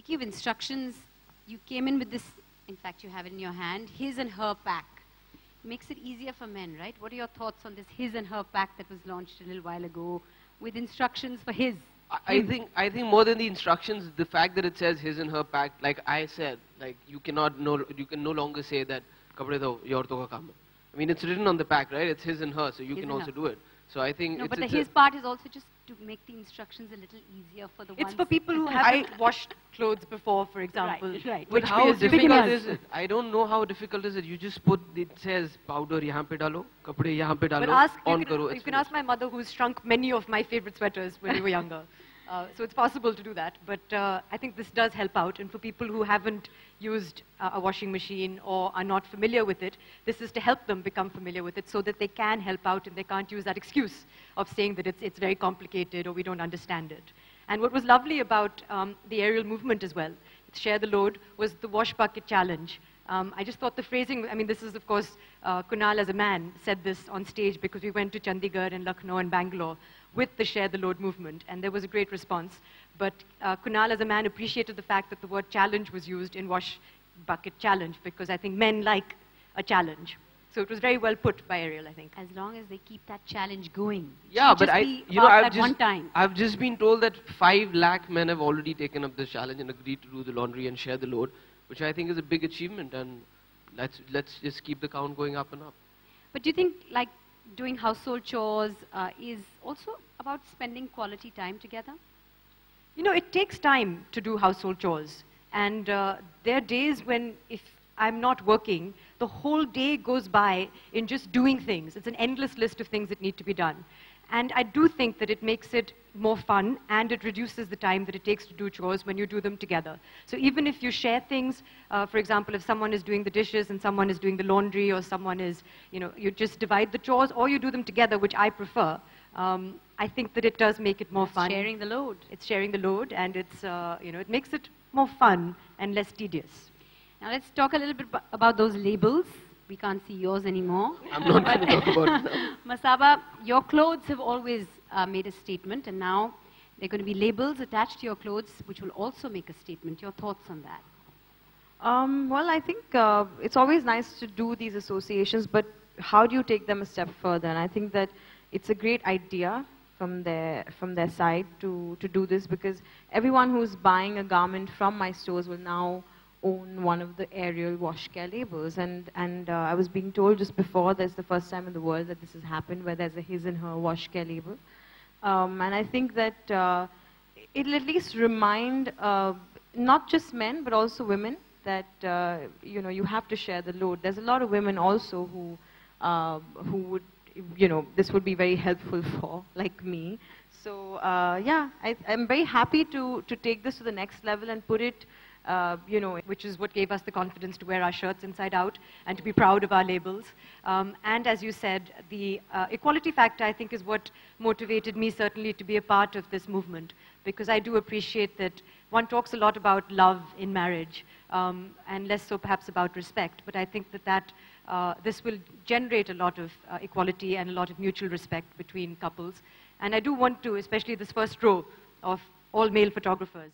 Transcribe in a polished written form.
speaking of instructions, you came in with this, in fact you have it in your hand, his and her pack. Makes it easier for men, right? What are your thoughts on this his and her pack that was launched a little while ago with instructions for his? I think more than the instructions, the fact that it says his and her pack, like I said, like you can no longer say that kapde do ye auraton ka kaam hai. I mean, it's written on the pack, right? It's his and her, so you can also do it. So I think no, but his part is also just to make the instructions a little easier for the ones. It's for people who haven't washed clothes before, for example. Right. But how difficult is it? I don't know how difficult is it. You just put, it says powder yahan pe dalo, kapde yahan pe dalo, on karo. You can ask my mother, who's shrunk many of my favorite sweaters when we were younger. So it's possible to do that, but I think this does help out. And for people who haven't used a washing machine or are not familiar with it, this is to help them become familiar with it so that they can help out and they can't use that excuse of saying that it's very complicated or we don't understand it. And what was lovely about the aerial movement as well, Share the Load, was the wash bucket challenge. I just thought the phrasing, I mean, this is, of course, Kunal as a man said this on stage because we went to Chandigarh and Lucknow and Bangalore with the Share the Load movement, and there was a great response. But Kunal as a man appreciated the fact that the word challenge was used in wash bucket challenge because I think men like a challenge. So it was very well put by Ariel, I think. As long as they keep that challenge going. Yeah, but I've just been told that 5 lakh men have already taken up this challenge and agreed to do the laundry and share the load, which I think is a big achievement, and let's just keep the count going up and up. But do you think, like, doing household chores is also about spending quality time together? You know, it takes time to do household chores. And there are days when, if I'm not working, the whole day goes by in just doing things. It's an endless list of things that need to be done. And I do think that it makes it more fun and it reduces the time that it takes to do chores when you do them together. So even if you share things, for example, if someone is doing the dishes and someone is doing the laundry or someone is, you know, you just divide the chores or you do them together, which I prefer. I think that it does make it more fun. Sharing the load. It's sharing the load and it's, you know, it makes it more fun and less tedious. Now let's talk a little bit about those labels. We can't see yours anymore. I'm not going to talk about it now. Masaba, your clothes have always made a statement, and now there are going to be labels attached to your clothes which will also make a statement. Your thoughts on that? Well, I think it's always nice to do these associations, but how do you take them a step further? And I think that it's a great idea from their side to do this, because everyone who's buying a garment from my stores will now own one of the Ariel wash care labels, and I was being told just before there's the first time in the world that this has happened where there's a his and her wash care label, and I think that it'll at least remind not just men but also women that you know, you have to share the load. There's a lot of women also who would, you know, this would be very helpful for, like me. So yeah, I'm very happy to take this to the next level and put it, you know, which is what gave us the confidence to wear our shirts inside out and to be proud of our labels. And as you said, the equality factor, I think, is what motivated me certainly to be a part of this movement, because I do appreciate that one talks a lot about love in marriage and less so perhaps about respect. But I think that this will generate a lot of equality and a lot of mutual respect between couples. And I do want to, especially this first row of all male photographers,